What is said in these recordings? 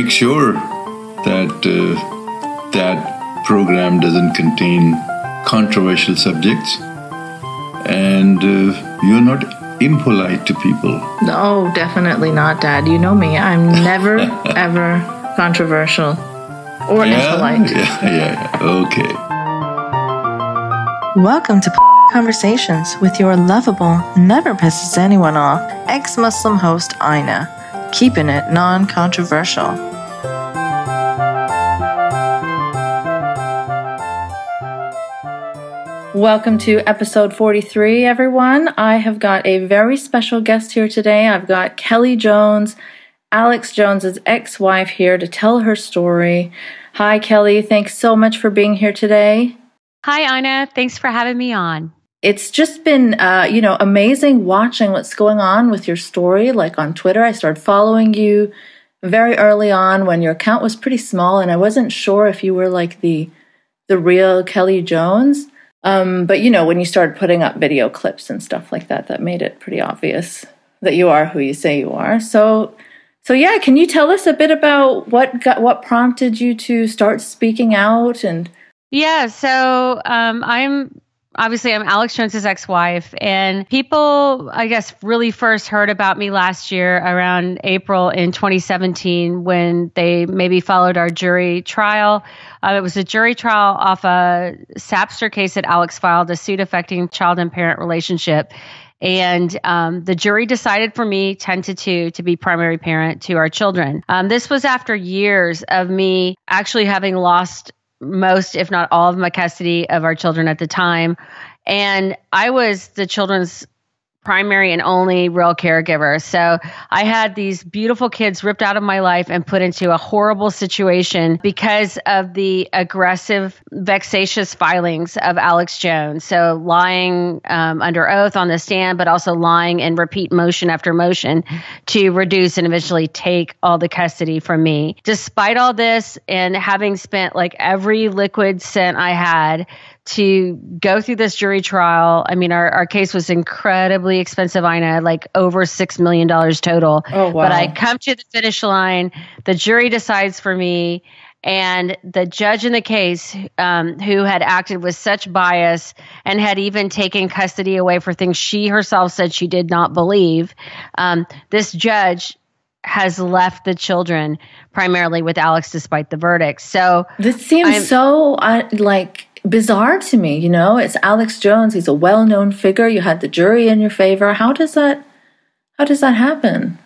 make sure that that program doesn't contain controversial subjects, and you're not impolite to people. No, definitely not, Dad. You know me. I'm never, ever controversial or impolite. Yeah. Okay. Welcome to Conversations with your lovable, never pisses anyone off, ex-Muslim host Aina, keeping it non-controversial. Welcome to episode 43, everyone. I have got a very special guest here today. I've got Kelly Jones, Alex Jones's ex-wife, here to tell her story. Hi, Kelly. Thanks so much for being here today. Hi, Aina. Thanks for having me on. It's just been, amazing watching what's going on with your story. Like on Twitter, I started following you very early on when your account was pretty small, and I wasn't sure if you were like the real Kelly Jones. But when you started putting up video clips and stuff like that, that made it pretty obvious that you are who you say you are. So yeah, can you tell us a bit about what prompted you to start speaking out? And yeah, so I'm Alex Jones's ex-wife, and people, I guess, really first heard about me last year around April in 2017 when they maybe followed our jury trial. It was a jury trial off a Sapster case that Alex filed, a suit affecting child and parent relationship. And the jury decided for me, 10-2, to be primary parent to our children. This was after years of me actually having lost most, if not all, of my custody of our children at the time. And I was the children's primary and only real caregiver. So I had these beautiful kids ripped out of my life and put into a horrible situation because of the aggressive, vexatious filings of Alex Jones. So lying under oath on the stand, but also lying in repeat motion after motion to reduce and eventually take all the custody from me. Despite all this and having spent like every liquid cent I had to go through this jury trial. I mean, our case was incredibly expensive, Aina, like over $6 million total. Oh, wow. But I come to the finish line, the jury decides for me, and the judge in the case who had acted with such bias and had even taken custody away for things she herself said she did not believe, this judge has left the children primarily with Alex despite the verdict. So this seems so bizarre to me. It's Alex Jones. He's a well-known figure. You had the jury in your favor. How does that happen?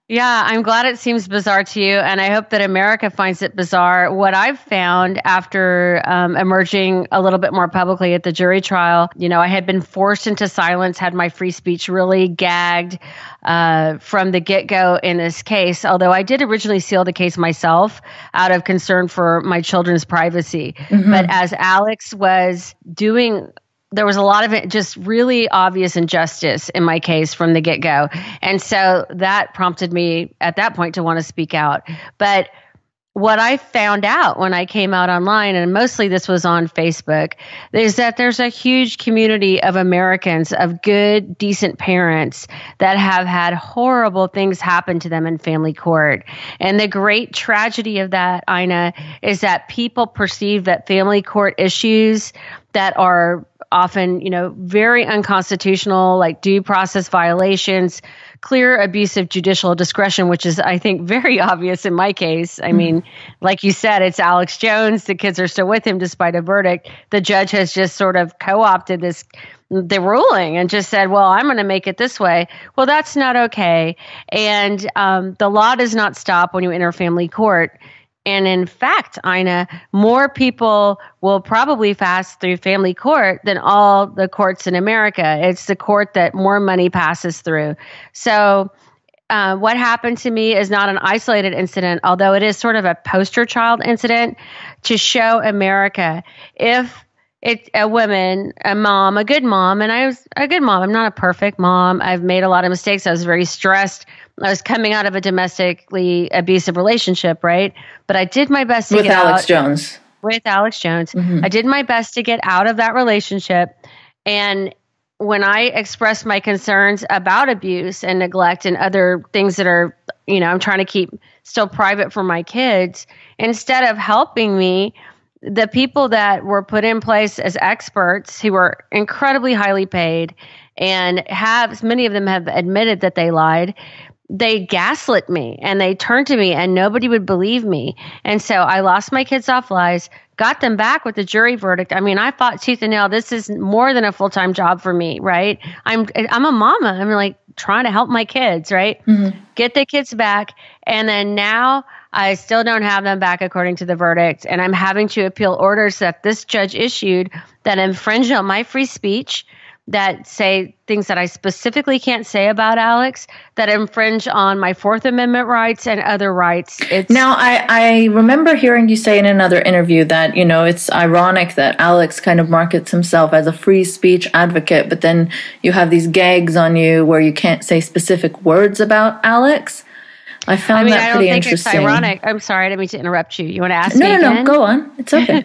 Yeah, I'm glad it seems bizarre to you, and I hope that America finds it bizarre. What I've found after emerging a little bit more publicly at the jury trial, I had been forced into silence, had my free speech really gagged from the get-go in this case, although I did originally seal the case myself out of concern for my children's privacy. Mm-hmm. But as Alex was doing, there was a lot of it, just really obvious injustice in my case from the get-go. And so that prompted me at that point to want to speak out. But what I found out when I came out online, and mostly this was on Facebook, is that there's a huge community of Americans, of good, decent parents that have had horrible things happen to them in family court. And the great tragedy of that, Aina, is that people perceive that family court issues that are often, very unconstitutional, like due process violations, clear abuse of judicial discretion, which is, I think, very obvious in my case. I mean, like you said, it's Alex Jones. The kids are still with him despite a verdict. The judge has just sort of co-opted the ruling and just said, well, I'm going to make it this way. Well, that's not okay. And the law does not stop when you enter family court. And in fact, Aina, more people will probably pass through family court than all the courts in America. It's the court that more money passes through. So what happened to me is not an isolated incident, although it is sort of a poster child incident to show America if it's a woman, a mom, a good mom, and I was a good mom. I'm not a perfect mom. I've made a lot of mistakes. I was very stressed. I was coming out of a domestically abusive relationship, right? But I did my best to get out. With Alex Jones. Mm-hmm. I did my best to get out of that relationship. And when I express my concerns about abuse and neglect and other things that are, I'm trying to keep still private for my kids, instead of helping me, the people that were put in place as experts who were incredibly highly paid and many of them have admitted that they lied, they gaslit me and they turned to me and nobody would believe me. And so I lost my kids off lies, got them back with the jury verdict. I mean, I fought tooth and nail. This is more than a full-time job for me, right? I'm a mama. I'm like trying to help my kids, right? Mm-hmm. Get the kids back. And then now I still don't have them back according to the verdict. And I'm having to appeal orders that this judge issued that infringe on my free speech, that say things that I specifically can't say about Alex, that infringe on my Fourth Amendment rights and other rights. Now, I remember hearing you say in another interview that, it's ironic that Alex kind of markets himself as a free speech advocate, but then you have these gags on you where you can't say specific words about Alex. I found that pretty interesting. It's ironic. I'm sorry, I didn't mean to interrupt you. You want to ask me again? No, go on. It's okay.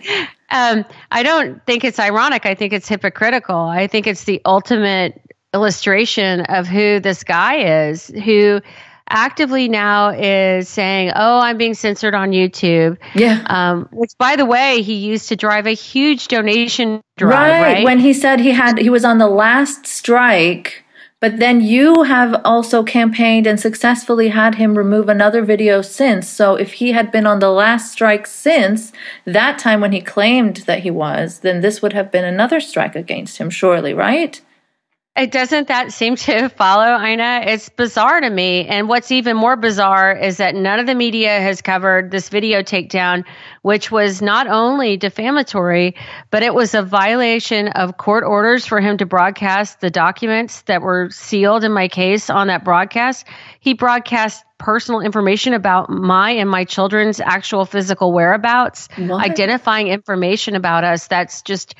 I don't think it's ironic. I think it's hypocritical. I think it's the ultimate illustration of who this guy is, who actively now is saying, "Oh, I'm being censored on YouTube." Yeah. Which, by the way, he used to drive a huge donation drive. Right. When he said he was on the last strike. But then you have also campaigned and successfully had him remove another video since. So if he had been on the last strike since that time when he claimed that he was, then this would have been another strike against him, surely, right? It doesn't that seem to follow, Ina? It's bizarre to me. And what's even more bizarre is that none of the media has covered this video takedown, which was not only defamatory, but it was a violation of court orders for him to broadcast the documents that were sealed in my case on that broadcast. He broadcast personal information about my and my children's actual physical whereabouts, identifying information about us that's just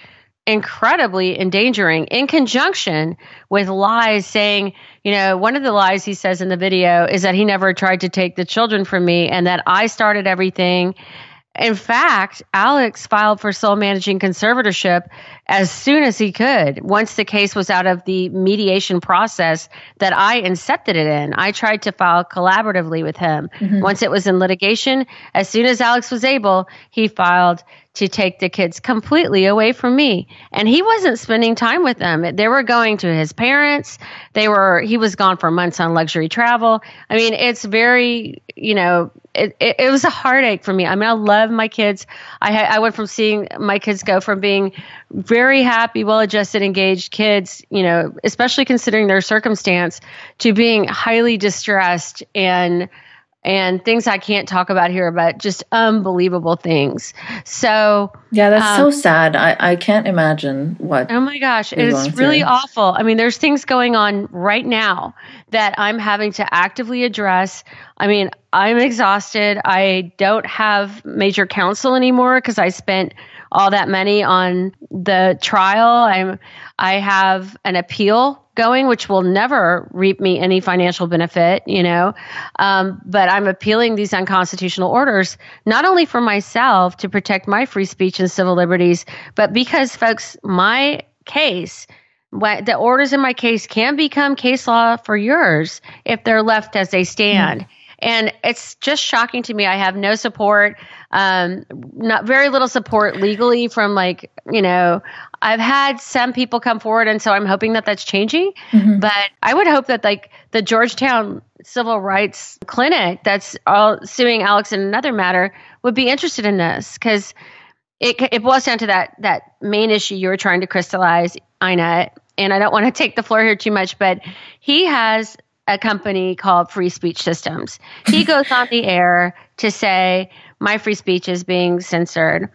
incredibly endangering, in conjunction with lies saying, one of the lies he says in the video is that he never tried to take the children from me and that I started everything. In fact, Alex filed for sole managing conservatorship as soon as he could. Once the case was out of the mediation process that I incepted it in, I tried to file collaboratively with him. Mm-hmm. Once it was in litigation, as soon as Alex was able, he filed to take the kids completely away from me. And he wasn't spending time with them. They were going to his parents. He was gone for months on luxury travel. I mean, it's very, it was a heartache for me. I mean, I love my kids. I went from seeing my kids go from being very happy, well-adjusted, engaged kids, especially considering their circumstance, to being highly distressed and things I can't talk about here, but just unbelievable things. So yeah, that's so sad. I can't imagine what. Oh my gosh, it is really awful. I mean, there's things going on right now that I'm having to actively address. I mean, I'm exhausted. I don't have major counsel anymore because I spent all that money on the trial. I have an appeal going, which will never reap me any financial benefit, but I'm appealing these unconstitutional orders, not only for myself to protect my free speech and civil liberties, but because, folks, my case, the orders in my case can become case law for yours if they're left as they stand. Mm. And it's just shocking to me. I have no support, not very little support legally from I've had some people come forward, and so I'm hoping that that's changing. Mm-hmm. But I would hope that the Georgetown Civil Rights Clinic that's all suing Alex in another matter would be interested in this, because it boils down to that main issue you were trying to crystallize, Ina. And I don't want to take the floor here too much, but he has a company called Free Speech Systems. He goes on the air to say, my free speech is being censored.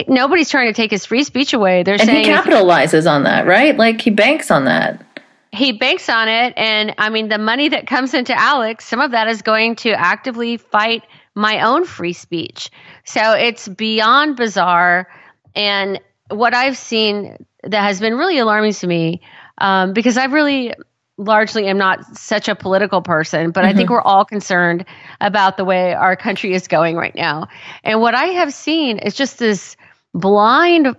Nobody's trying to take his free speech away. They're saying he capitalizes on that, right? He banks on that. He banks on it. And I mean, the money that comes into Alex, some of that is going to actively fight my own free speech. So it's beyond bizarre. And what I've seen that has been really alarming to me, because I really largely am not such a political person, but I think we're all concerned about the way our country is going right now. And what I have seen is just this blind,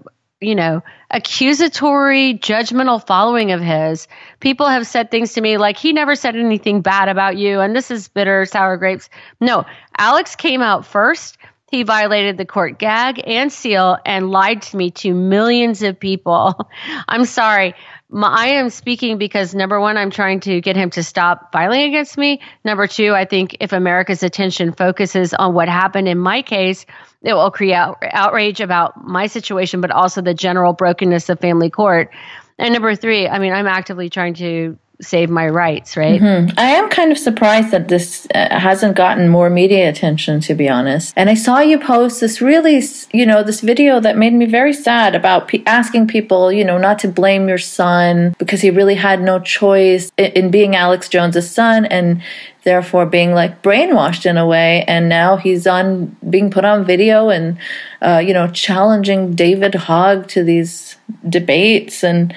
accusatory, judgmental following of his. People have said things to me like, he never said anything bad about you, and this is bitter, sour grapes. No, Alex came out first. He violated the court gag and seal and lied to me to millions of people. I'm sorry. I am speaking because, number one, I'm trying to get him to stop filing against me. Number two, I think if America's attention focuses on what happened in my case, it will create outrage about my situation, but also the general brokenness of family court. And number three, I mean, I'm actively trying to save my rights, right? I am kind of surprised that this hasn't gotten more media attention, to be honest. And I saw you post this really, this video that made me very sad about asking people, not to blame your son because he really had no choice in being Alex Jones's son and therefore being like brainwashed in a way. And now he's being put on video and, challenging David Hogg to these debates. And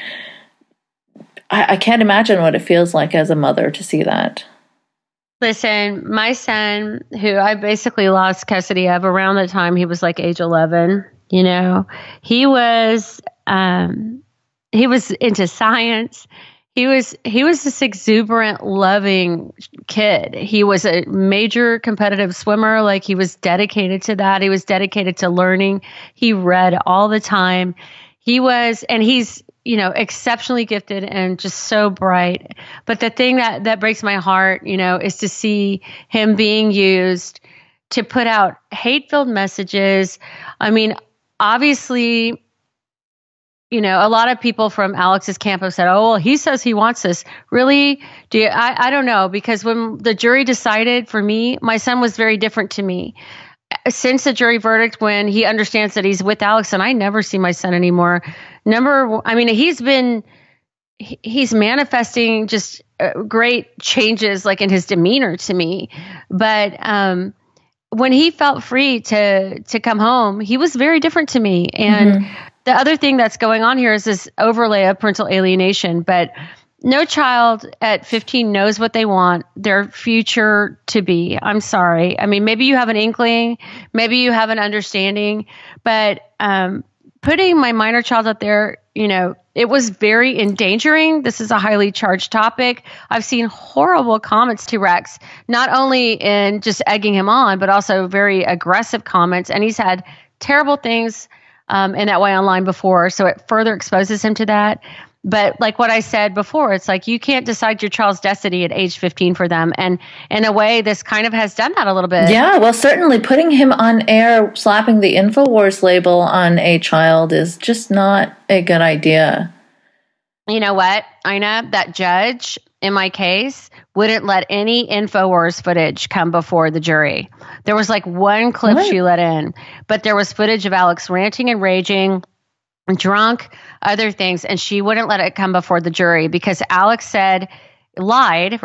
I can't imagine what it feels like as a mother to see that. Listen, my son, who I basically lost custody of around the time he was like age 11, he was into science. He was this exuberant, loving kid. He was a major competitive swimmer. Like, he was dedicated to that. He was dedicated to learning. He read all the time. He's exceptionally gifted and just so bright. But the thing that breaks my heart, is to see him being used to put out hate-filled messages. I mean, obviously, a lot of people from Alex's camp have said, oh, well, he says he wants this. Really? I don't know, because when the jury decided for me, my son was very different to me. Since the jury verdict, when he understands that he's with Alex, and I never see my son anymore. He's manifesting just great changes, like in his demeanor to me. But when he felt free to come home, he was very different to me. And the other thing that's going on here is this overlay of parental alienation. But no child at 15 knows what they want their future to be. I'm sorry. I mean, maybe you have an inkling, maybe you have an understanding, but putting my minor child out there, it was very endangering. This is a highly charged topic. I've seen horrible comments to Rex, not only in just egging him on, but also very aggressive comments. And he's had terrible things in that way online before. So it further exposes him to that. But like what I said before, it's like you can't decide your child's destiny at age 15 for them. And in a way, this kind of has done that a little bit. Yeah, well, certainly putting him on air, slapping the InfoWars label on a child is just not a good idea. You know what, Ina? That judge in my case wouldn't let any InfoWars footage come before the jury. There was like one clip she let in, but there was footage of Alex ranting and raging, drunk, other things, and she wouldn't let it come before the jury because Alex lied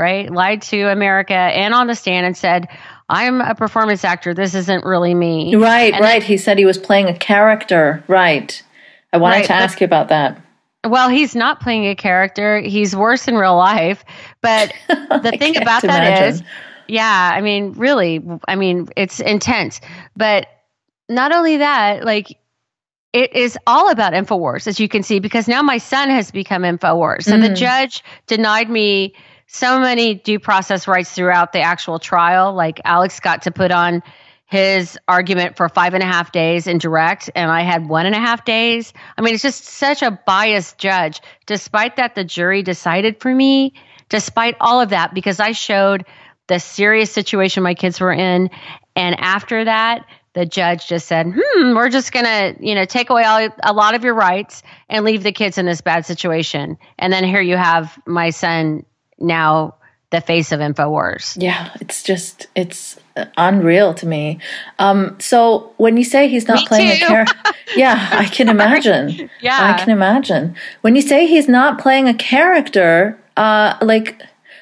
to America and on the stand and said, I'm a performance actor. This isn't really me. Right. He said he was playing a character. Right. I wanted to ask you about that. Well, he's not playing a character. He's worse in real life. But the thing about that is, it's intense. But not only that, like, it is all about InfoWars, as you can see, because now my son has become InfoWars. So the judge denied me so many due process rights throughout the actual trial. Like, Alex got to put on his argument for 5.5 days in direct, and I had 1.5 days. I mean, it's just such a biased judge. Despite that, the jury decided for me, despite all of that, because I showed the serious situation my kids were in. And after that, the judge just said, we're just going to, take away a lot of your rights and leave the kids in this bad situation. And then here you have my son, now the face of InfoWars. Yeah, it's unreal to me. So when you say he's not playing a character, yeah, I can imagine. I can imagine. When you say he's not playing a character,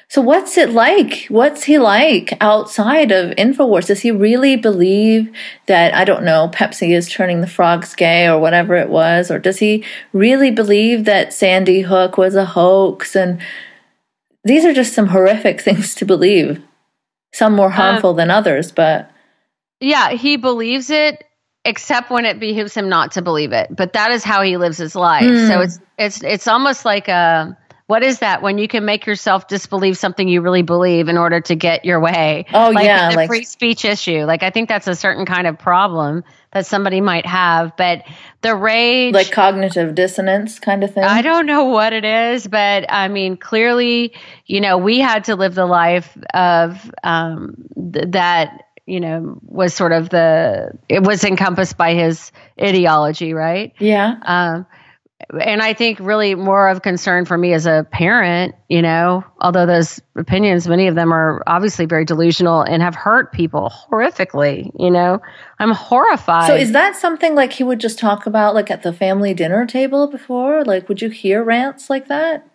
so what's it like? What's he like outside of InfoWars? Does he really believe that, I don't know, Pepsi is turning the frogs gay or whatever it was? Or does he really believe that Sandy Hook was a hoax? And these are just some horrific things to believe. Some more harmful than others, but... Yeah, he believes it. except when it behooves him not to believe it. But that is how he lives his life. So it's almost like what is that when you can make yourself disbelieve something you really believe in order to get your way? Oh, like yeah. The free speech issue. Like, I think that's a certain kind of problem that somebody might have. But the rage. Like cognitive dissonance kind of thing? I don't know what it is, but I mean, clearly, we had to live the life of that, was sort of it was encompassed by his ideology, right? Yeah. And I think really more of concern for me as a parent, although those opinions, many of them are obviously very delusional and have hurt people horrifically, I'm horrified. So is that something like he would just talk about like at the family dinner table before? Like, would you hear rants like that?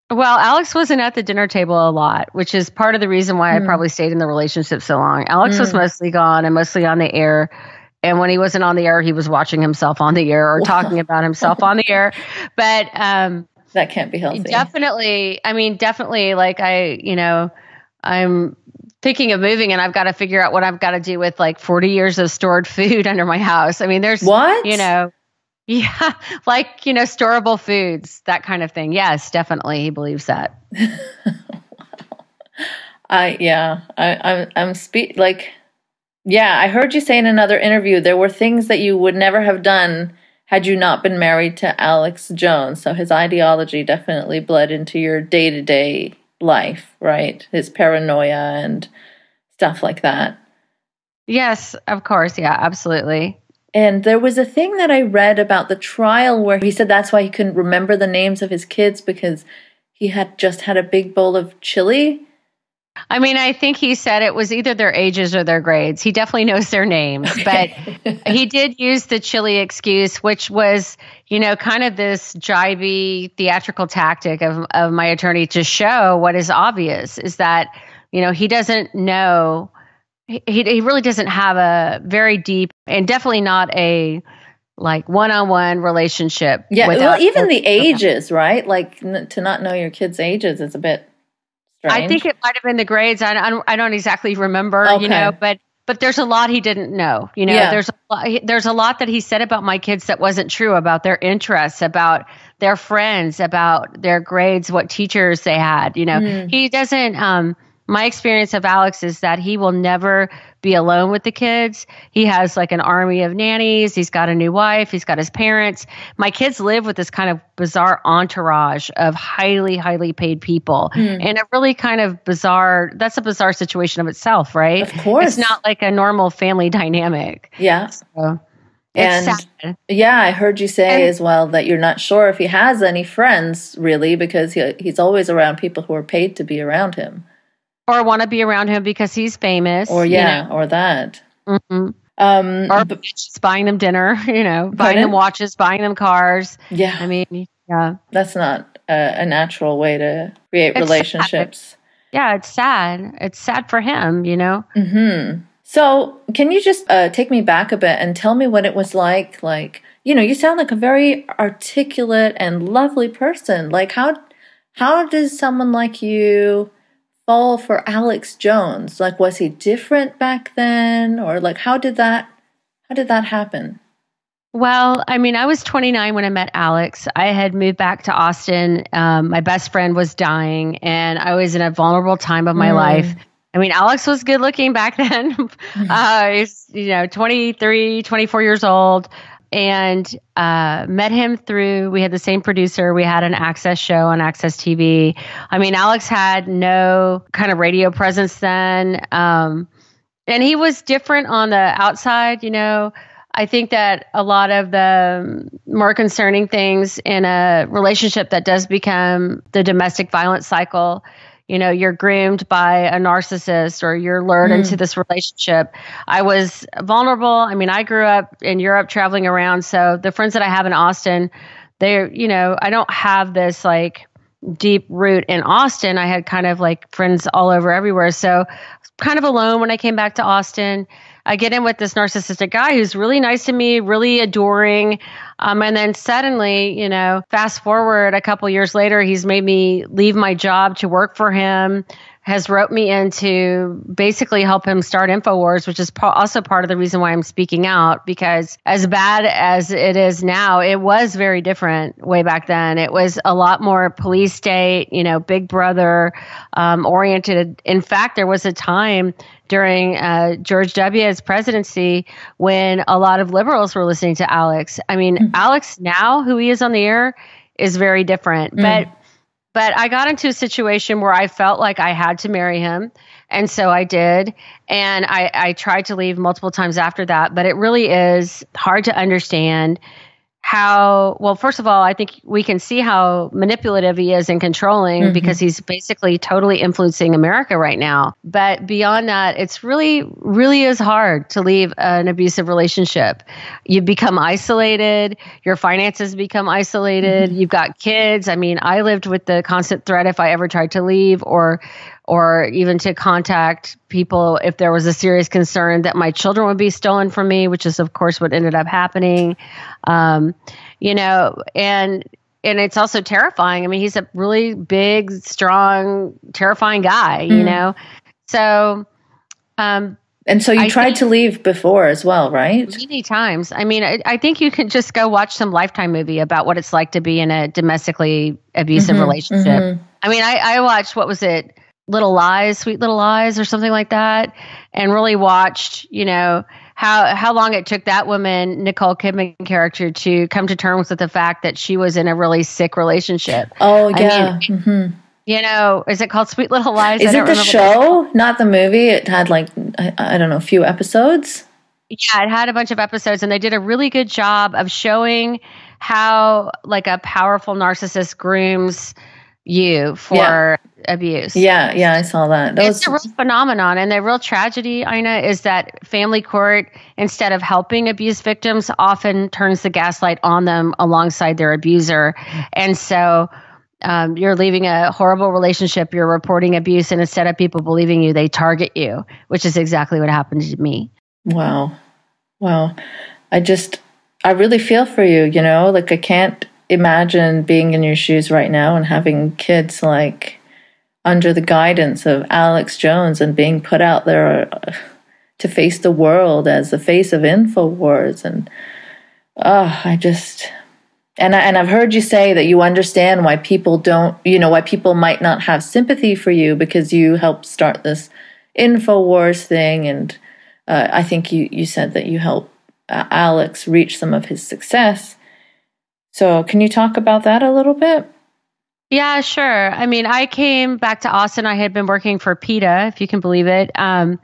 Well, Alex wasn't at the dinner table a lot, which is part of the reason why I probably stayed in the relationship so long. Alex was mostly gone and mostly on the air. And when he wasn't on the air, he was watching himself on the air or talking about himself on the air. But that can't be healthy. Definitely. Like I'm thinking of moving and I've got to figure out what I've got to do with like 40 years of stored food under my house. I mean, there's what? Yeah, like, storable foods, that kind of thing. Yes, definitely. He believes that. Yeah, I heard you say in another interview there were things that you would never have done had you not been married to Alex Jones. So his ideology definitely bled into your day-to-day life, right? His paranoia and stuff like that. Yes, of course. Yeah, absolutely. And there was a thing that I read about the trial where he said that's why he couldn't remember the names of his kids because he had just had a big bowl of chili. I mean, I think he said it was either their ages or their grades. He definitely knows their names, but he did use the chili excuse, which was, kind of this jibey theatrical tactic of my attorney to show what is obvious is that, he doesn't know, he really doesn't have a very deep and definitely not a like one-on-one relationship. Yeah, well, even the ages, right? Like to not know your kids' ages is a bit strange. I think it might have been the grades. I don't exactly remember, okay. But there's a lot he didn't know. There's a lot that he said about my kids that wasn't true, about their interests, about their friends, about their grades, what teachers they had. He doesn't. My experience of Alex is that he will never be alone with the kids. He has like an army of nannies. He's got a new wife. He's got his parents. My kids live with this kind of bizarre entourage of highly, highly paid people. And a really kind of bizarre, that's a bizarre situation of itself, right? Of course. It's not like a normal family dynamic. Yeah. So it's sad. Yeah, I heard you say as well that you're not sure if he has any friends really because he's always around people who are paid to be around him. Or want to be around him because he's famous. Or or that. Mm-hmm. Or just buying them dinner, buying them watches, buying them cars. Yeah. I mean, yeah. That's not a natural way to create relationships. Sad. Yeah, it's sad. It's sad for him, Mm-hmm. So can you just take me back a bit and tell me what it was like? Like, you sound like a very articulate and lovely person. Like, how does someone like you fall for Alex Jones? Like, was he different back then? Or like, how did that happen? Well, I mean, I was 29 when I met Alex. I had moved back to Austin. My best friend was dying and I was in a vulnerable time of my life. I mean, Alex was good looking back then. He's, 23, 24 years old. And met him through, we had the same producer. We had an Access show on Access TV. I mean, Alex had no kind of radio presence then. And he was different on the outside, I think that a lot of the more concerning things in a relationship that does become the domestic violence cycle, you're groomed by a narcissist or you're lured into this relationship. I was vulnerable. I mean, I grew up in Europe traveling around. So the friends that I have in Austin, they're, I don't have this like deep root in Austin. I had kind of like friends all over everywhere. So I was kind of alone when I came back to Austin. I get in with this narcissistic guy who's really nice to me, really adoring. And then suddenly, fast forward a couple years later, he's made me leave my job to work for him, has roped me in to basically help him start InfoWars, which is also part of the reason why I'm speaking out, because as bad as it is now, it was very different way back then. It was a lot more police state, Big Brother oriented. In fact, there was a time during George W.'s presidency when a lot of liberals were listening to Alex. I mean, Alex now, who he is on the air, is very different. But I got into a situation where I felt like I had to marry him. And so I did. And I tried to leave multiple times after that. But it really is hard to understand how, well, first of all, I think we can see how manipulative he is and controlling because he's basically totally influencing America right now. But beyond that, it's really, really is hard to leave an abusive relationship. You become isolated. Your finances become isolated. You've got kids. I mean, I lived with the constant threat if I ever tried to leave or even to contact people if there was a serious concern that my children would be stolen from me, which is, of course, what ended up happening. And it's also terrifying. I mean, he's a really big, strong, terrifying guy, So, and so you tried to leave before as well, right? Many times. I mean, I think you can just go watch some Lifetime movie about what it's like to be in a domestically abusive relationship. I mean, I watched, what was it? Sweet Little Lies or something like that, and really watched, how long it took that woman, Nicole Kidman character, to come to terms with the fact that she was in a really sick relationship. Oh, yeah. Is it called Sweet Little Lies? Is it the show, not the movie? It had I don't know, a few episodes? Yeah, it had a bunch of episodes, and they did a really good job of showing how a powerful narcissist grooms you for abuse. Yeah, I saw that. It's a real phenomenon. And the real tragedy, Ina, is that family court, instead of helping abuse victims, often turns the gaslight on them alongside their abuser. And so you're leaving a horrible relationship, you're reporting abuse, and instead of people believing you, they target you, which is exactly what happened to me. Wow. I really feel for you, I can't imagine being in your shoes right now and having kids under the guidance of Alex Jones and being put out there to face the world as the face of InfoWars. And I've heard you say that you understand why people why people might not have sympathy for you because you helped start this InfoWars thing. And I think you said that you helped Alex reach some of his success. So can you talk about that a little bit? Yeah, sure. I mean, I came back to Austin. I had been working for PETA, if you can believe it. And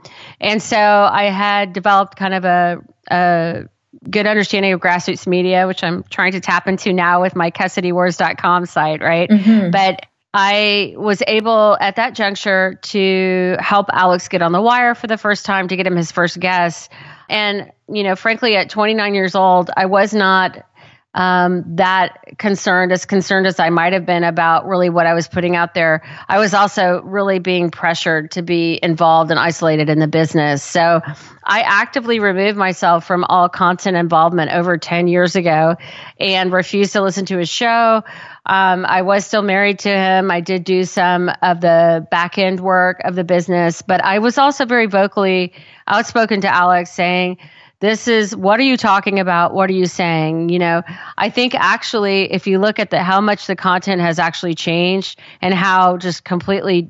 so I had developed kind of a good understanding of grassroots media, which I'm trying to tap into now with my CustodyWars.com site, right? But I was able at that juncture to help Alex get on the wire for the first time, to get him his first guest. And, frankly, at 29 years old, I was not that concerned as I might have been about really what I was putting out there. I was also really being pressured to be involved and isolated in the business. So I actively removed myself from all content involvement over 10 years ago and refused to listen to his show. I was still married to him. I did do some of the back end work of the business, but I was also very vocally outspoken to Alex saying, what are you talking about? What are you saying? I think actually, if you look at how much the content has actually changed and how just completely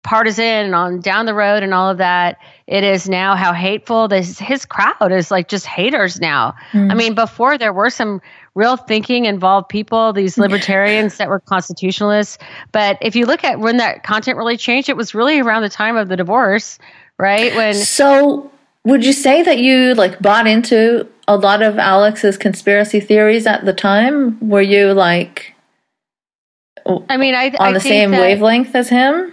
partisan and on down the road and all of that, it is now how hateful his crowd is, just haters now. I mean, before there were some real thinking involved people, these libertarians that were constitutionalists. But if you look at when that content really changed, it was really around the time of the divorce, right? So would you say that you bought into a lot of Alex's conspiracy theories at the time? Were you on the same wavelength as him?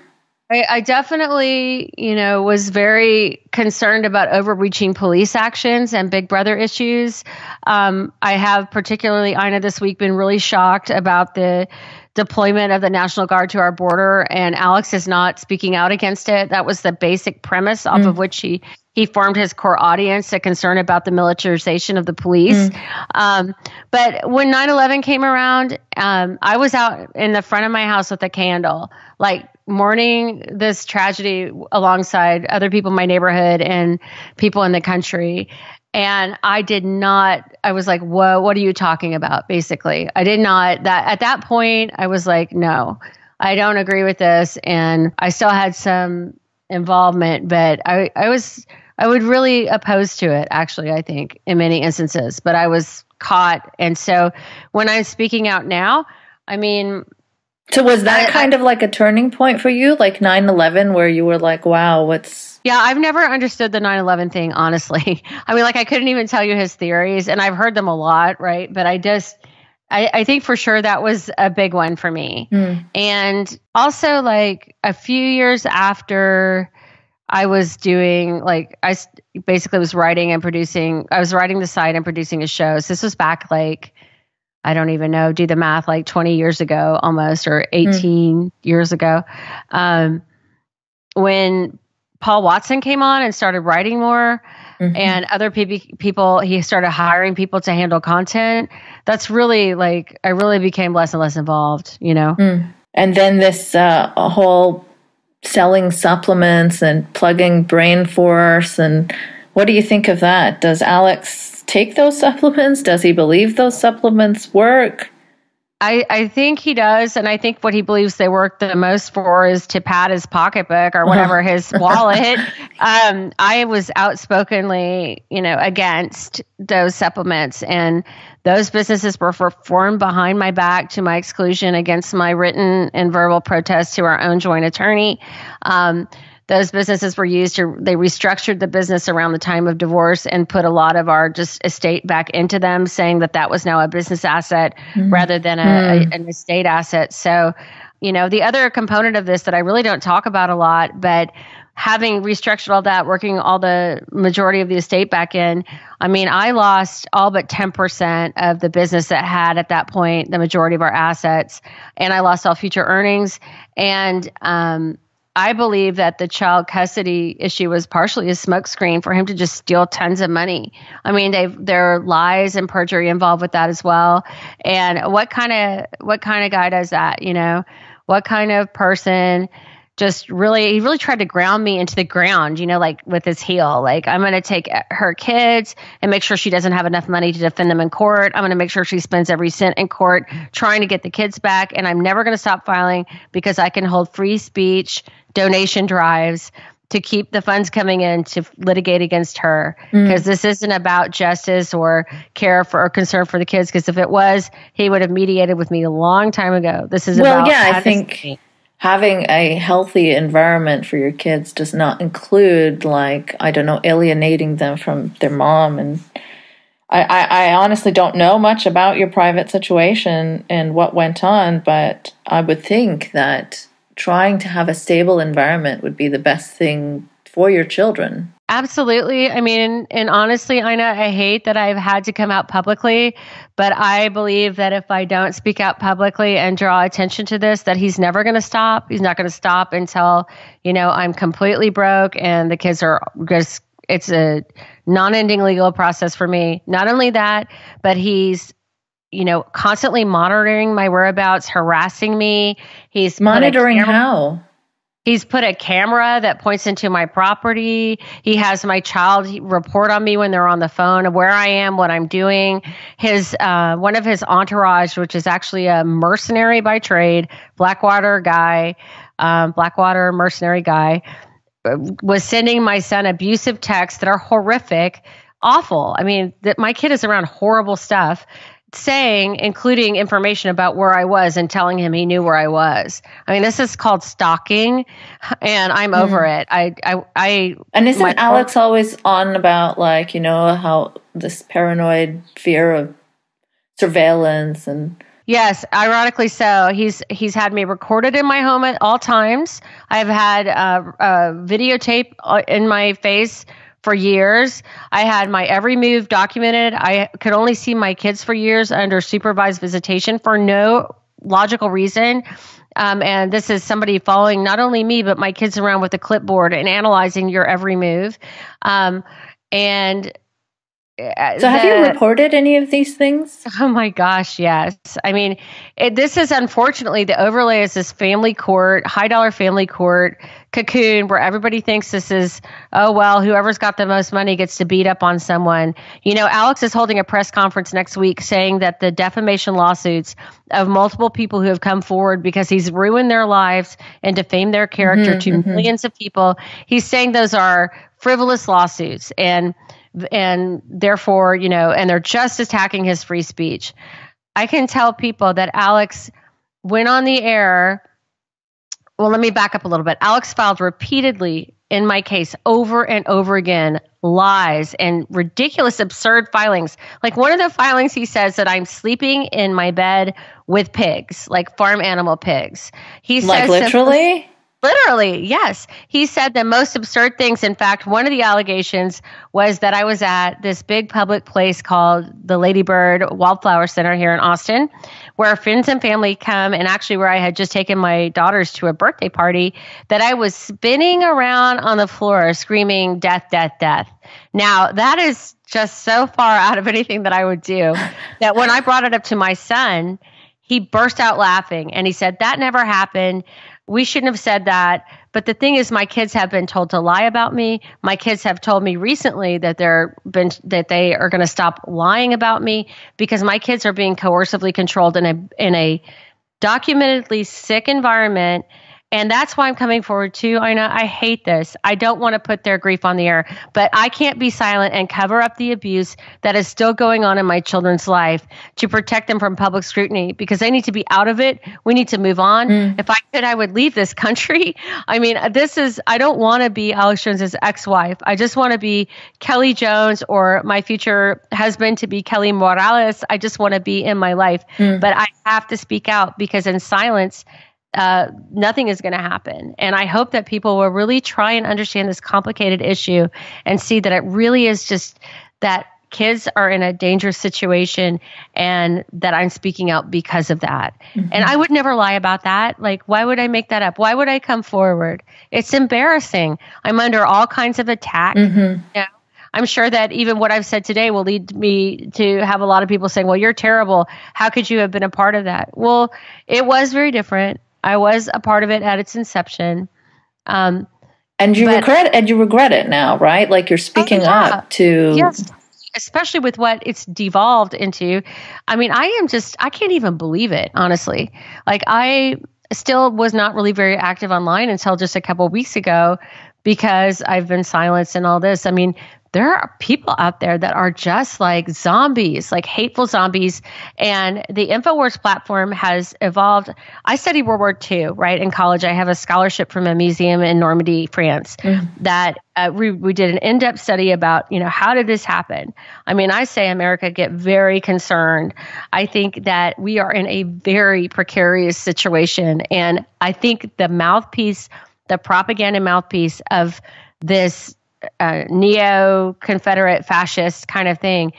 I definitely, was very concerned about overreaching police actions and Big Brother issues. I have particularly, Ina, this week been really shocked about the deployment of the National Guard to our border, and Alex is not speaking out against it. That was the basic premise off of which he formed his core audience, a concern about the militarization of the police. But when 9/11 came around, I was out in the front of my house with a candle, mourning this tragedy alongside other people in my neighborhood and people in the country. And I was like, whoa, what are you talking about? Basically, I did not, that at that point, I was like, no, I don't agree with this. And I still had some involvement, but I would really oppose to it, actually, I think, in many instances, but I was caught. And so when I'm speaking out now, I mean, so was that kind of like a turning point for you, like 9/11, where you were like, wow, Yeah, I've never understood the 9/11 thing, honestly. I mean, like, I couldn't even tell you his theories, and I've heard them a lot, right? But I think for sure that was a big one for me. And also, like, a few years after I was doing, like, I basically was writing and producing, I was writing the site and producing a show. So this was back, like, I don't even know, do the math, like 20 years ago almost, or 18 years ago. When Paul Watson came on and started writing more, and other people, he started hiring people to handle content. That's really, like, I really became less and less involved, you know? And then this whole selling supplements and plugging Brain Force, and what do you think of that? Does Alex take those supplements? Does he believe those supplements work? I think he does, and I think what he believes they work the most for is to pad his pocketbook or whatever, his wallet. I was outspokenly, against those supplements, and those businesses were formed behind my back to my exclusion, against my written and verbal protest to our own joint attorney. Those businesses were they restructured the business around the time of divorce and put a lot of our just estate back into them, saying that was now a business asset rather than an estate asset. So, the other component of this that I really don't talk about a lot, but having restructured all that, working all the majority of the estate back in, I mean, I lost all but 10% of the business that had at that point the majority of our assets, and I lost all future earnings. And, I believe that the child custody issue was partially a smokescreen for him to just steal tons of money. I mean, there are lies and perjury involved with that as well. And what kind of guy does that? What kind of person he really tried to ground me into the ground, like with his heel. Like, I'm going to take her kids and make sure she doesn't have enough money to defend them in court. I'm going to make sure she spends every cent in court trying to get the kids back. And I'm never going to stop filing because I can hold free speech donation drives to keep the funds coming in to litigate against her. Because this isn't about justice or care for or concern for the kids. Because if it was, he would have mediated with me a long time ago. This is I think having a healthy environment for your kids does not include, like, I don't know, alienating them from their mom. And I honestly don't know much about your private situation and what went on, but I would think that trying to have a stable environment would be the best thing for your children. Absolutely. I mean, and honestly, Ina, I hate that I've had to come out publicly, but I believe that if I don't speak out publicly and draw attention to this, that he's never going to stop. He's not going to stop until, I'm completely broke and the kids are just, it's a non-ending legal process for me. Not only that, but he's, constantly monitoring my whereabouts, harassing me. He's monitoring how? He's put a camera that points into my property. He has my child report on me when they're on the phone of where I am, what I'm doing. His one of his entourage, which is actually a mercenary by trade, Blackwater mercenary guy, was sending my son abusive texts that are horrific, awful. I mean, my kid is around horrible stuff, including information about where I was and telling him he knew where I was. I mean, this is called stalking, and I'm over it. And isn't Alex always on about, like, how this paranoid fear of surveillance and... Yes, ironically so. He's had me recorded in my home at all times. I've had videotape in my face for years. I had my every move documented. I could only see my kids for years under supervised visitation for no logical reason. And this is somebody following not only me, but my kids around with a clipboard and analyzing your every move. And So have you reported any of these things? Oh my gosh, yes. I mean, this is unfortunately the overlay is this family court, high dollar family court cocoon where everybody thinks this is, oh, well, whoever's got the most money gets to beat up on someone. You know, Alex is holding a press conference next week saying that the defamation lawsuits of multiple people who have come forward because he's ruined their lives and defamed their character to millions of people. He's saying those are frivolous lawsuits and therefore, you know, and they're just attacking his free speech. I can tell people that Alex went on the air. Well, let me back up a little bit. Alex filed repeatedly in my case over and over again, lies and ridiculous, absurd filings. Like one of the filings, he says that I'm sleeping in my bed with pigs, like farm animal pigs. He like says literally? Literally, yes. He said the most absurd things. In fact, one of the allegations was that I was at this big public place called the Lady Bird Wildflower Center here in Austin, where friends and family come, and actually where I had just taken my daughters to a birthday party, that I was spinning around on the floor screaming, death, death, death. Now, that is just so far out of anything that I would do that when I brought it up to my son, he burst out laughing and he said, that never happened. We shouldn't have said that. But the thing is, my kids have been told to lie about me. My kids have told me recently that they are going to stop lying about me because my kids are being coercively controlled in a documentedly sick environment. And that's why I'm coming forward too. I hate this. I don't want to put their grief on the air, but I can't be silent and cover up the abuse that is still going on in my children's life to protect them from public scrutiny because they need to be out of it. We need to move on. If I could, I would leave this country. I mean, I don't want to be Alex Jones's ex-wife. I just want to be Kelly Jones or my future husband to be Kelly Morales. I just want to be in my life, but I have to speak out because in silence, nothing is going to happen. And I hope that people will really try and understand this complicated issue and see that it really is just that kids are in a dangerous situation and that I'm speaking out because of that. And I would never lie about that. Like, why would I make that up? Why would I come forward? It's embarrassing. I'm under all kinds of attack. You know? I'm sure that even what I've said today will lead me to have a lot of people saying, well, you're terrible. How could you have been a part of that? Well, it was very different. I was a part of it at its inception. And you regret it now, right? Like you're speaking up to... Yes, especially with what it's devolved into. I mean, I can't even believe it, honestly. Like I still was not really very active online until just a couple of weeks ago because I've been silenced and all this. I mean, there are people out there that are just like zombies, like hateful zombies. And the InfoWars platform has evolved. I studied World War II, right, in college. I have a scholarship from a museum in Normandy, France, that we did an in-depth study about, you know, how did this happen? I mean, I say America get very concerned. I think that we are in a very precarious situation. And I think the propaganda mouthpiece of this neo-Confederate fascist kind of thing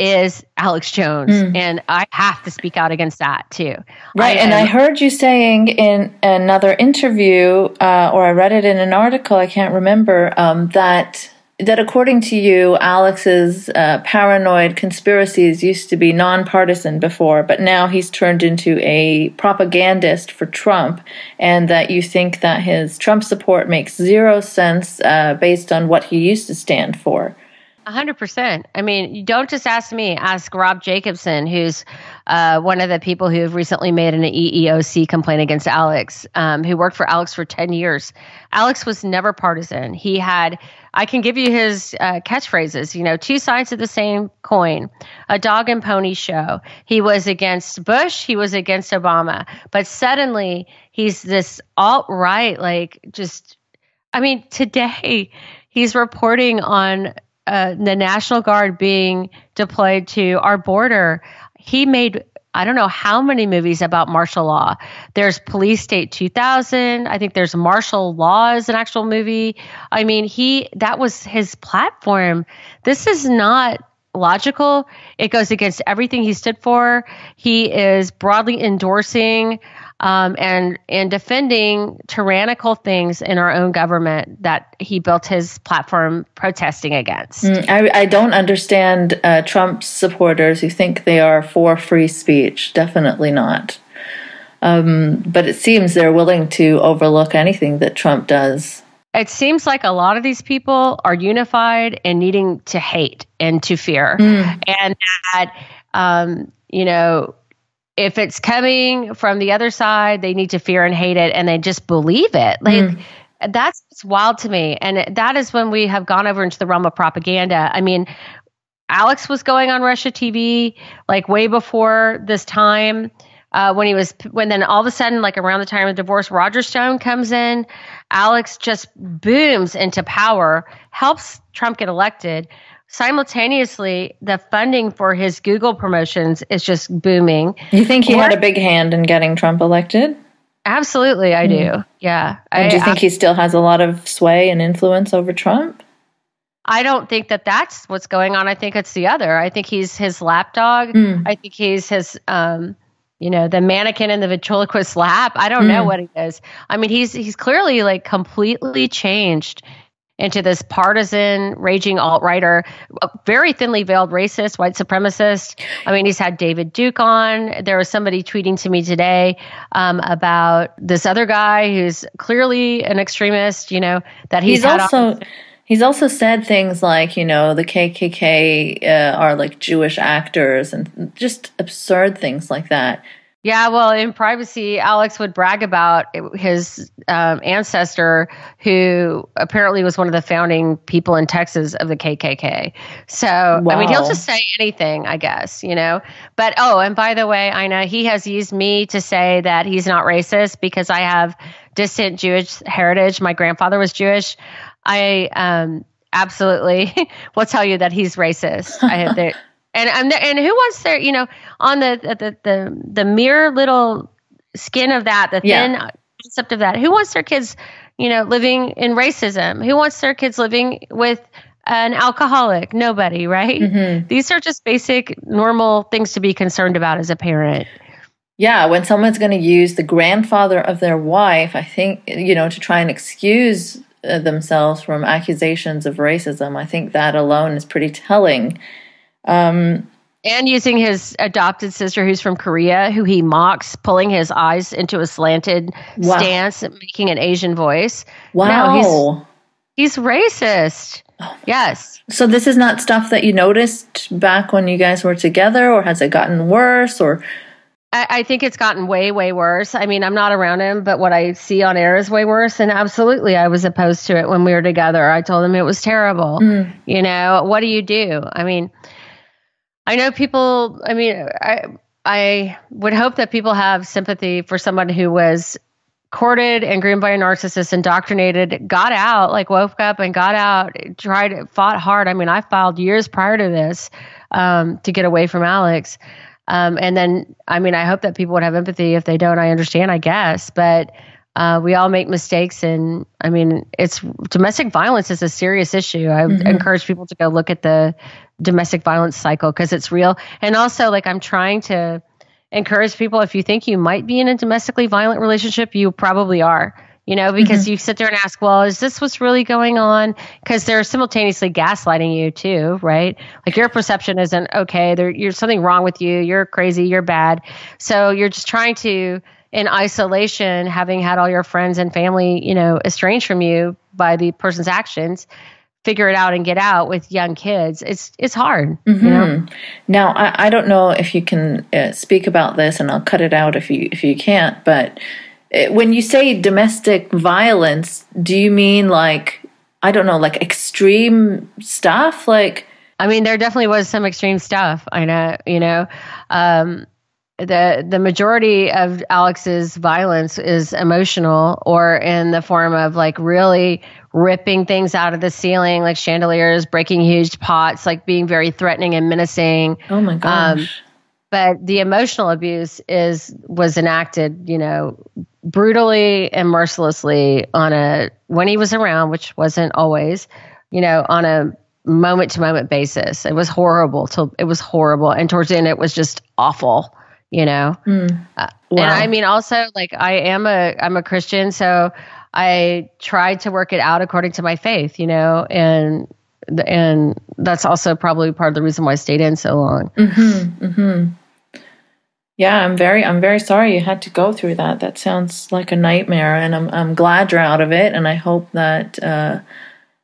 is Alex Jones. And I have to speak out against that too. Right. And I heard you saying in another interview, or I read it in an article, I can't remember, that according to you, Alex's paranoid conspiracies used to be nonpartisan before, but now he's turned into a propagandist for Trump, and that you think that his Trump support makes zero sense based on what he used to stand for. 100%. I mean, you don't just ask me, ask Rob Jacobson, who's one of the people who have recently made an EEOC complaint against Alex, who worked for Alex for 10 years. Alex was never partisan. I can give you his catchphrases, you know, two sides of the same coin, a dog and pony show. He was against Bush. He was against Obama. But suddenly he's this alt-right, today he's reporting on the National Guard being deployed to our border. He made, I don't know how many movies about martial law. There's Police State 2000. I think there's Martial Law as an actual movie. I mean, that was his platform. This is not logical. It goes against everything he stood for. He is broadly endorsing and in defending tyrannical things in our own government that he built his platform protesting against. I don't understand Trump's supporters who think they are for free speech. Definitely not. But it seems they're willing to overlook anything that Trump does. It seems like a lot of these people are unified in needing to hate and to fear. And that, if it's coming from the other side, they need to fear and hate it, and they just believe it. Like, that's wild to me. And that is when we have gone over into the realm of propaganda. I mean, Alex was going on Russia TV like way before this time. When then all of a sudden, like around the time of the divorce, Roger Stone comes in, Alex just booms into power, helps Trump get elected. Simultaneously, the funding for his Google promotions is just booming. You think he had a big hand in getting Trump elected? Absolutely, I do. Yeah. And do you think he still has a lot of sway and influence over Trump? I don't think that that's what's going on. I think it's the other. I think he's his lapdog. I think he's his... the mannequin in the ventriloquist's lap. I don't know what he is. I mean, he's clearly like completely changed into this partisan, raging alt-righter, very thinly veiled racist, white supremacist. I mean, he's had David Duke on. There was somebody tweeting to me today about this other guy who's clearly an extremist, that he's also said things like, the KKK are like Jewish actors and just absurd things like that. Yeah, well, in privacy, Alex would brag about his ancestor, who apparently was one of the founding people in Texas of the KKK. So, wow. I mean, he'll just say anything, I guess, But, and by the way, I know he has used me to say that he's not racist because I have distant Jewish heritage. My grandfather was Jewish. I absolutely will tell you that he's racist. And who wants their, on the mere little skin of that, the thin concept of that, who wants their kids, living in racism? Who wants their kids living with an alcoholic? Nobody, right? These are just basic, normal things to be concerned about as a parent. Yeah, when someone's going to use the grandfather of their wife, I think, to try and excuse themselves from accusations of racism, I think that alone is pretty telling. And using his adopted sister who's from Korea, who he mocks, pulling his eyes into a slanted stance, making an Asian voice. Wow. No, he's racist. Oh, yes. So this is not stuff that you noticed back when you guys were together, or has it gotten worse? Or I think it's gotten way, way worse. I mean, I'm not around him, but what I see on air is way worse. And absolutely, I was opposed to it when we were together. I told him it was terrible. What do you do? I mean, I know people, I would hope that people have sympathy for someone who was courted and groomed by a narcissist, indoctrinated, got out, woke up and got out, fought hard. I mean, I filed years prior to this to get away from Alex. And then, I hope that people would have empathy. If they don't, I understand, I guess. But we all make mistakes. And domestic violence is a serious issue. I encourage people to go look at the domestic violence cycle because it's real. And also, I'm trying to encourage people, if you think you might be in a domestically violent relationship, you probably are. Because you sit there and ask, well, is this what's really going on? Because they're simultaneously gaslighting you too, right? Your perception isn't okay. There's something wrong with you. You're crazy. You're bad. So you're just trying to, in isolation, having had all your friends and family, estranged from you by the person's actions, figure it out and get out with young kids. It's hard. Now, I don't know if you can speak about this, and I'll cut it out if you can't, but when you say domestic violence, do you mean extreme stuff? There definitely was some extreme stuff. I know, the majority of Alex's violence is emotional, or in the form of really ripping things out of the ceiling, like chandeliers, breaking huge pots, being very threatening and menacing. Oh my gosh. But the emotional abuse was enacted, brutally and mercilessly when he was around, which wasn't always, on a moment to moment basis. It was horrible. And towards the end, it was just awful. you know? Wow. And I mean, also, like, I'm a Christian, so I tried to work it out according to my faith, you know, and that's also probably part of the reason why I stayed in so long. Yeah, I'm very sorry you had to go through that. That sounds like a nightmare, and I'm glad you're out of it, and I hope that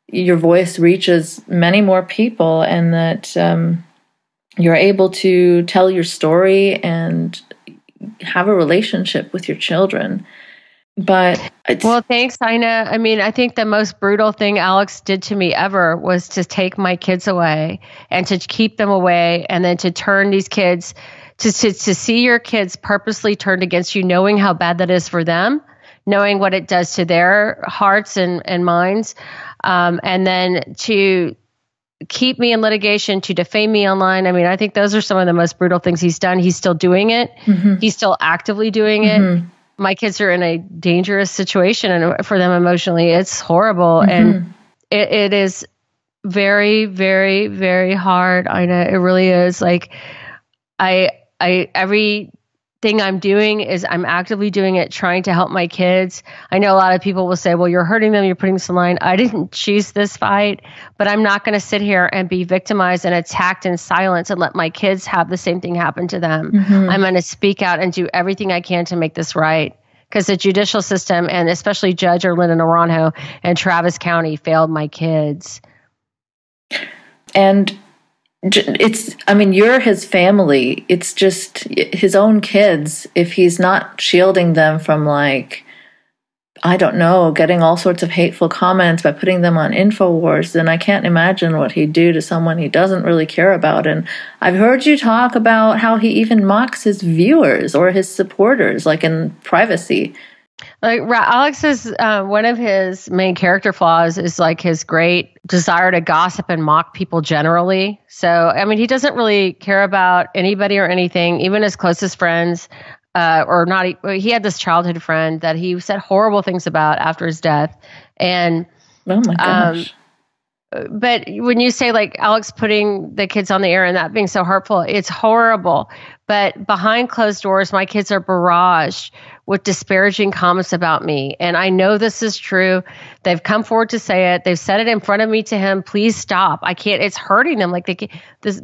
your voice reaches many more people, and that you're able to tell your story and have a relationship with your children. But well, thanks, Ina. I mean, I think the most brutal thing Alex did to me ever was to take my kids away and to keep them away, and then to turn these kids to see your kids purposely turned against you, knowing how bad that is for them, knowing what it does to their hearts and minds, and then to keep me in litigation, to defame me online. I mean, I think those are some of the most brutal things he's done. He's still doing it. He's still actively doing it. My kids are in a dangerous situation, and for them emotionally, it's horrible. And it is very, very, very hard. I know it really is. Like, everything I'm doing is I'm actively doing it, trying to help my kids. I know a lot of people will say, well, you're hurting them, you're putting this in line. I didn't choose this fight, but I'm not going to sit here and be victimized and attacked in silence and let my kids have the same thing happen to them. I'm going to speak out and do everything I can to make this right. Because the judicial system, and especially Judge Erlinda Naranjo and Travis County, failed my kids. And you're his family. It's just his own kids. If he's not shielding them from, like, I don't know, getting all sorts of hateful comments by putting them on InfoWars, then I can't imagine what he'd do to someone he doesn't really care about. And I've heard you talk about how he even mocks his viewers or his supporters, like, in privacy. Like, Alex is one of his main character flaws is, like, his great desire to gossip and mock people generally. So, I mean, he doesn't really care about anybody or anything, even his closest friends, or not. He had this childhood friend that he said horrible things about after his death. And oh my gosh. But when you say, like, Alex putting the kids on the air and that being so hurtful, it's horrible. But behind closed doors, my kids are barraged with disparaging comments about me. And I know this is true. They've come forward to say it. They've said it in front of me to him. Please stop. I can't. It's hurting them. Like,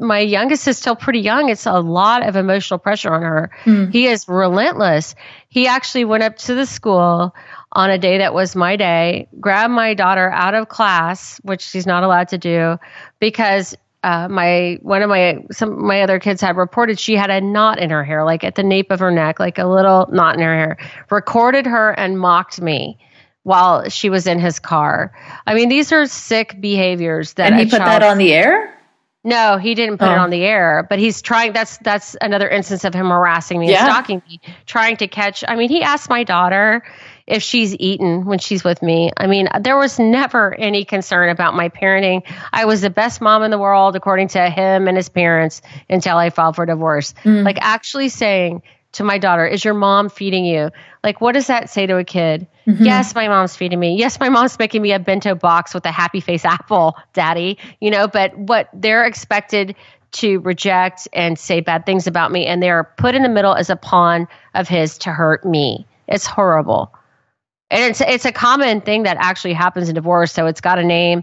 my youngest is still pretty young. It's a lot of emotional pressure on her. He is relentless. He actually went up to the school on a day that was my day, grabbed my daughter out of class, which she's not allowed to do, because my other kids had reported she had a knot in her hair, like at the nape of her neck, like a little knot in her hair. Recorded her and mocked me while she was in his car. I mean, these are sick behaviors that. And he put that on the air? No, he didn't put it on the air, but he's trying. That's another instance of him harassing me and stalking me, trying to catch. I mean, he asked my daughter if she's eaten when she's with me. I mean, there was never any concern about my parenting. I was the best mom in the world, according to him and his parents, until I filed for divorce. Like, actually saying to my daughter, is your mom feeding you? Like, what does that say to a kid? Yes, my mom's feeding me. Yes, my mom's making me a bento box with a happy face apple, daddy. You know, but what they're expected to reject and say bad things about me, and they're put in the middle as a pawn of his to hurt me. It's horrible. And it's a common thing that actually happens in divorce. So it's got a name.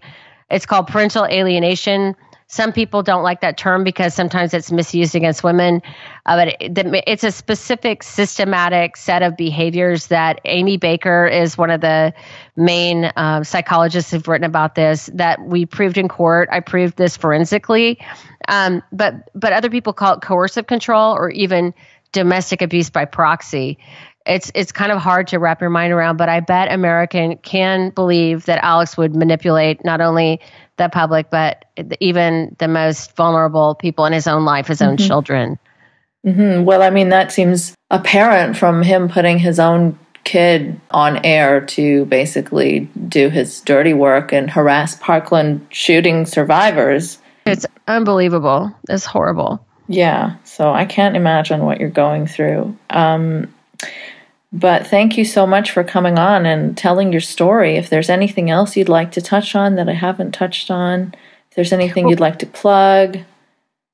It's called parental alienation. Some people don't like that term because sometimes it's misused against women. But it's a specific systematic set of behaviors that Amy Baker is one of the main psychologists who've written about this, that we proved in court. I proved this forensically. But other people call it coercive control or even domestic abuse by proxy. It's kind of hard to wrap your mind around, but I bet American can believe that Alex would manipulate not only the public, but even the most vulnerable people in his own life, his own children. Well, I mean, that seems apparent from him putting his own kid on air to basically do his dirty work and harass Parkland shooting survivors. It's unbelievable. It's horrible. Yeah, so I can't imagine what you're going through. But thank you so much for coming on and telling your story. If there's anything else you'd like to touch on that I haven't touched on, if there's anything you'd like to plug.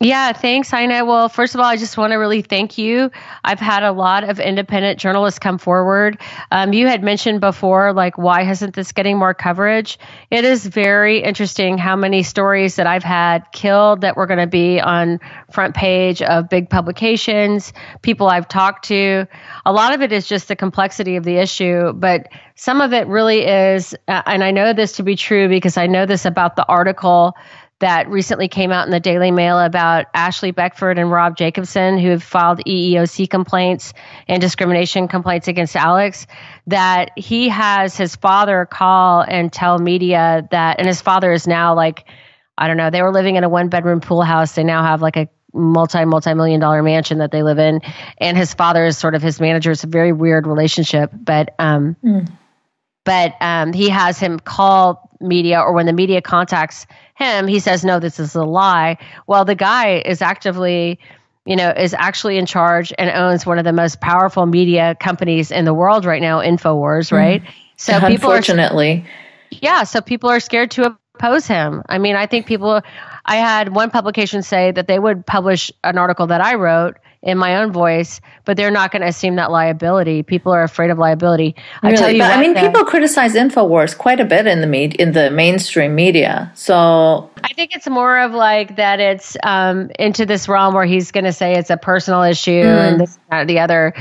Yeah, thanks, Ina. Well, first of all, I just want to really thank you. I've had a lot of independent journalists come forward. You had mentioned before, like, why isn't this getting more coverage? It is very interesting how many stories that I've had killed that were going to be on front page of big publications, people I've talked to. A lot of it is just the complexity of the issue, but some of it really is, and I know this to be true because I know this about the article that recently came out in the Daily Mail about Ashley Beckford and Rob Jacobson, who have filed EEOC complaints and discrimination complaints against Alex, that he has his father call and tell media that, and his father is now like, I don't know, they were living in a 1-bedroom pool house. They now have like a multi-million dollar mansion that they live in. And his father is sort of his manager. It's a very weird relationship, but he has him call media, or when the media contacts him, he says, no, this is a lie. Well, the guy is actively, is actually in charge and owns one of the most powerful media companies in the world right now, InfoWars, right? So unfortunately. So people are scared to oppose him. I mean, I think I had one publication say that they would publish an article that I wrote in my own voice, but they're not going to assume that liability. People are afraid of liability. Really? I tell you, but, what, people criticize InfoWars quite a bit in the mainstream media. So I think it's more of like that. It's into this realm where he's going to say it's a personal issue and this, that, or the other.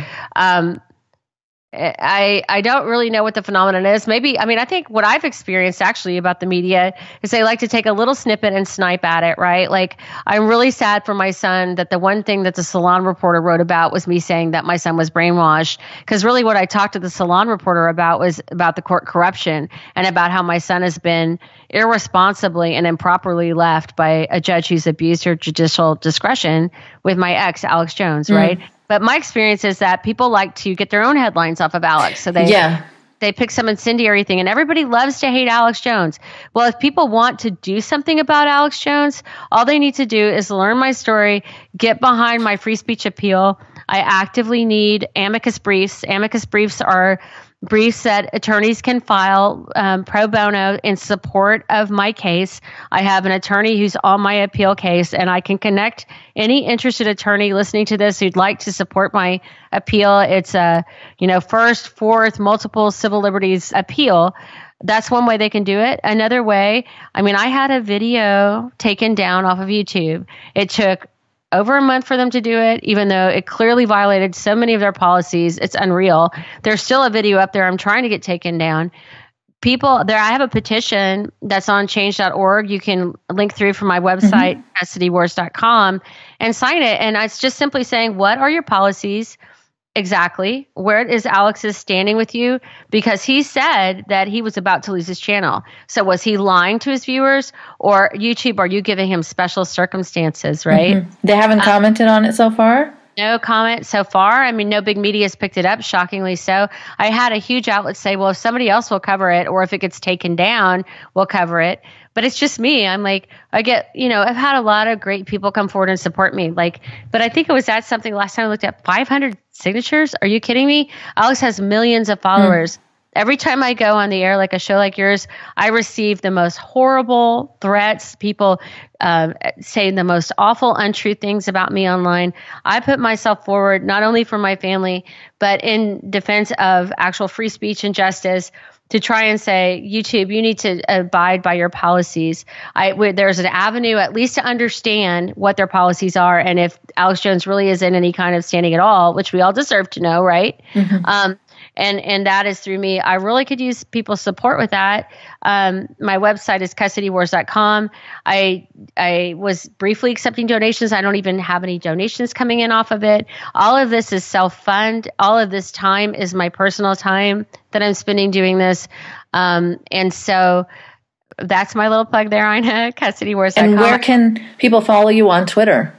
I don't really know what the phenomenon is. Maybe, I think what I've experienced actually about the media is they like to take a little snippet and snipe at it, right? Like, I'm really sad for my son that the one thing that the Salon reporter wrote about was me saying that my son was brainwashed. Because really what I talked to the Salon reporter about was about the court corruption and about how my son has been irresponsibly and improperly left by a judge who's abused her judicial discretion with my ex, Alex Jones, right? But my experience is that people like to get their own headlines off of Alex. So they pick some incendiary thing, and everybody loves to hate Alex Jones. Well, if people want to do something about Alex Jones, all they need to do is learn my story, get behind my free speech appeal. I actively need amicus briefs. Amicus briefs are briefs that attorneys can file pro bono in support of my case. I have an attorney who's on my appeal case, and I can connect any interested attorney listening to this who'd like to support my appeal. It's a, first, fourth, multiple civil liberties appeal. That's one way they can do it. Another way, I had a video taken down off of YouTube. It took over a month for them to do it, even though it clearly violated so many of their policies. It's unreal. There's still a video up there I'm trying to get taken down. People there, I have a petition that's on change.org. You can link through from my website, custodywars.com, and sign it. And it's just simply saying, what are your policies? Exactly. Where is Alex's standing with you? Because he said that he was about to lose his channel. So was he lying to his viewers, or YouTube, are you giving him special circumstances, right? They haven't commented on it so far? No comment so far. No big media has picked it up, shockingly so. I had a huge outlet say, well, if somebody else will cover it, or if it gets taken down, we'll cover it. But it's just me. I'm like, I've had a lot of great people come forward and support me. But I think it was at something last time I looked at 500 signatures. Are you kidding me? Alex has millions of followers. Every time I go on the air, like a show like yours, I receive the most horrible threats. People saying the most awful, untrue things about me online. I put myself forward not only for my family, but in defense of actual free speech and justice, to try and say, YouTube, you need to abide by your policies. There's an avenue at least to understand what their policies are, and if Alex Jones really is in any kind of standing at all, which we all deserve to know, right? And that is through me. I really could use people's support with that. My website is custodywars.com. I was briefly accepting donations. I don't even have any donations coming in off of it. All of this is self-fund. All of this time is my personal time that I'm spending doing this. And so that's my little plug there, Ina, custodywars.com. And where can people follow you on Twitter?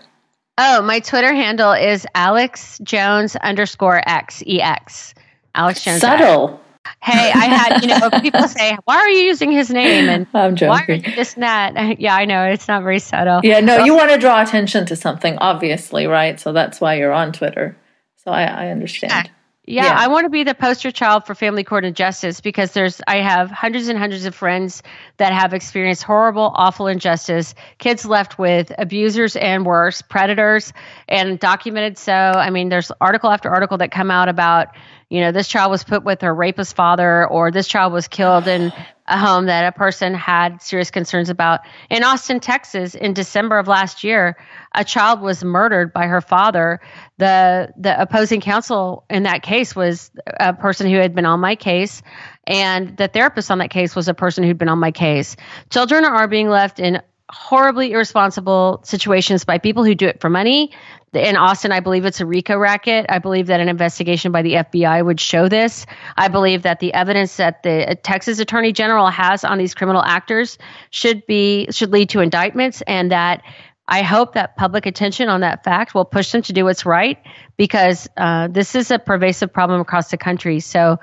Oh, my Twitter handle is AlexJones_X. Alex Jones. Subtle. Hey, I had, people say, why are you using his name? And I'm joking. Why are you this and that? Yeah, I know. It's not very subtle. Yeah, no, you want to draw attention to something, obviously, right? So that's why you're on Twitter. So I understand. Yeah, I want to be the poster child for family court injustice because I have hundreds and hundreds of friends that have experienced horrible, awful injustice, kids left with abusers and worse, predators, and documented so. I mean, there's article after article that come out about, this child was put with her rapist father, or this child was killed in a home that a person had serious concerns about. In Austin, Texas, in December of last year, a child was murdered by her father. The opposing counsel in that case was a person who had been on my case, and the therapist on that case was a person who'd been on my case. Children are being left in horribly irresponsible situations by people who do it for money. In Austin, I believe it's a RICO racket. I believe that an investigation by the FBI would show this. I believe that the evidence that the Texas Attorney General has on these criminal actors should lead to indictments, and that I hope that public attention on that fact will push them to do what's right, because this is a pervasive problem across the country. So,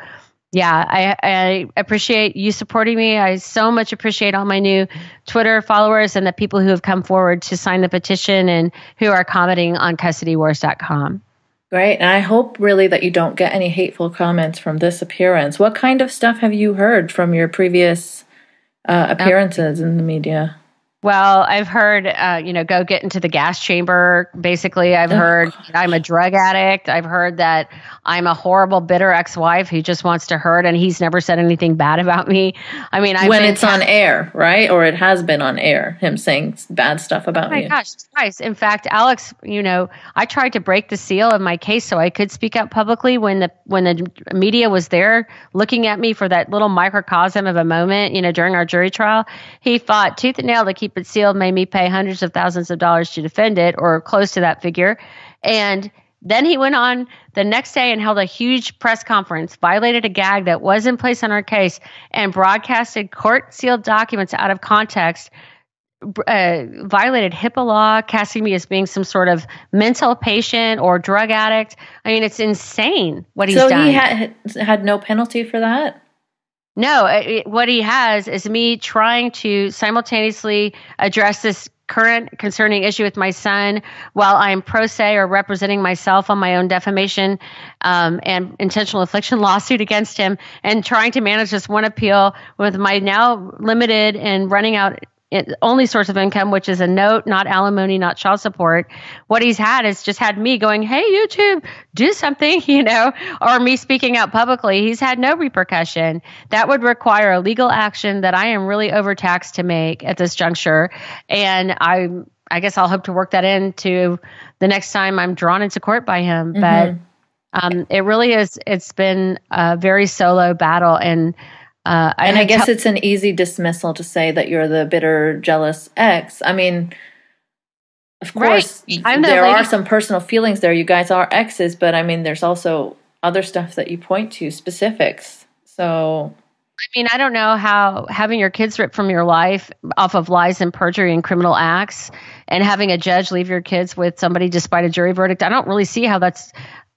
yeah, I appreciate you supporting me. I so much appreciate all my new Twitter followers and the people who have come forward to sign the petition and who are commenting on custodywars.com. Great. And I hope really that you don't get any hateful comments from this appearance. What kind of stuff have you heard from your previous appearances in the media? Well, I've heard, go get into the gas chamber. Basically, I've heard I'm a drug addict. I've heard that I'm a horrible, bitter ex-wife who just wants to hurt, and he's never said anything bad about me. I mean, when it's on air, right? Or it has been on air, him saying bad stuff about you. Oh my gosh, twice. In fact, Alex, I tried to break the seal of my case so I could speak out publicly when the media was there looking at me for that little microcosm of a moment, during our jury trial. He fought tooth and nail to keep it sealed, made me pay hundreds of thousands of dollars to defend it, or close to that figure. And then he went on the next day and held a huge press conference, violated a gag that was in place on our case, and broadcasted court-sealed documents out of context, violated HIPAA law, casting me as being some sort of mental patient or drug addict. I mean, it's insane what he's done. So he had no penalty for that? No, what he has is me trying to simultaneously address this current concerning issue with my son while I'm pro se or representing myself on my own defamation and intentional infliction lawsuit against him, and trying to manage this one appeal with my now limited and running out only source of income, which is a note, not alimony, not child support. What he's had is just had me going, hey, YouTube, do something, or me speaking out publicly. He's had no repercussion. That would require a legal action that I am really overtaxed to make at this juncture. And I guess I'll hope to work that into the next time I'm drawn into court by him. Mm-hmm. But it really is, it's been a very solo battle. And I guess it's an easy dismissal to say that you're the bitter, jealous ex. I mean, of course, there are some personal feelings there. You guys are exes, but I mean, there's also other stuff that you point to, specifics. So, I mean, I don't know how having your kids ripped from your life off of lies and perjury and criminal acts, and having a judge leave your kids with somebody despite a jury verdict, I don't really see how that's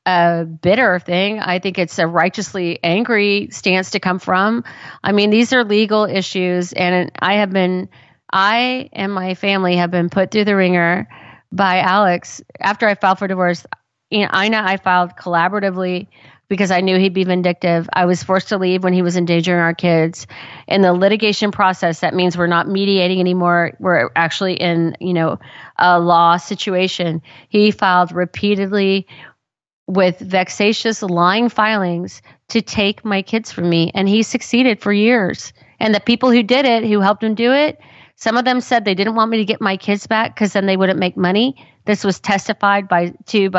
a bitter thing. I think it's a righteously angry stance to come from. I mean, these are legal issues, and I and my family have been put through the ringer by Alex. After I filed for divorce, I filed collaboratively because I knew he'd be vindictive. I was forced to leave when he was endangering our kids. In the litigation process, that means we're not mediating anymore. We're actually in, a law situation. He filed repeatedly with vexatious lying filings to take my kids from me. And he succeeded for years. And the people who did it, who helped him do it, some of them said they didn't want me to get my kids back because then they wouldn't make money. This was testified by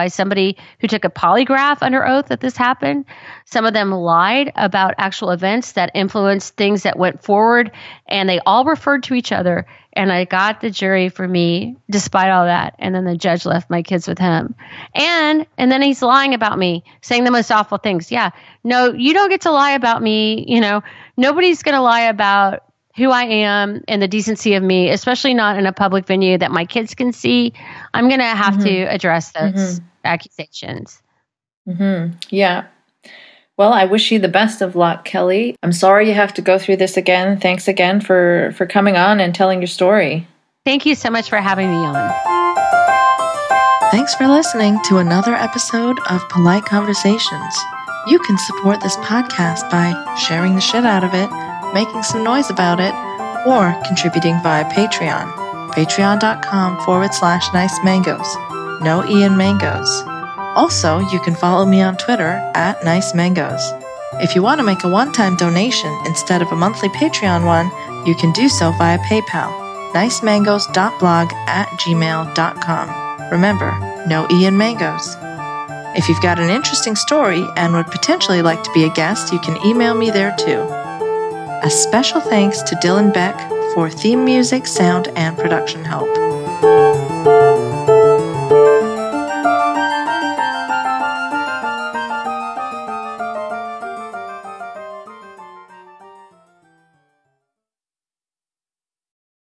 somebody who took a polygraph under oath that this happened. Some of them lied about actual events that influenced things that went forward, and they all referred to each other. And I got the jury for me despite all that. And then the judge left my kids with him. And then he's lying about me, saying the most awful things. Yeah, no, you don't get to lie about me. Nobody's going to lie about who I am and the decency of me, especially not in a public venue that my kids can see. I'm going to have to address those accusations. Mm-hmm. Yeah. Well, I wish you the best of luck, Kelly. I'm sorry you have to go through this again. Thanks again for coming on and telling your story. Thank you so much for having me on. Thanks for listening to another episode of Polite Conversations. You can support this podcast by sharing the shit out of it, making some noise about it, or contributing via Patreon. Patreon.com/nice mangoes. No Ian Mangoes. Also, you can follow me on Twitter @nicemangoes. If you want to make a one-time donation instead of a monthly Patreon one, you can do so via PayPal. nicemangoes.blog@gmail.com. Remember, no Ian Mangoes. If you've got an interesting story and would potentially like to be a guest, you can email me there too. A special thanks to Dylan Beck for theme music, sound, and production help.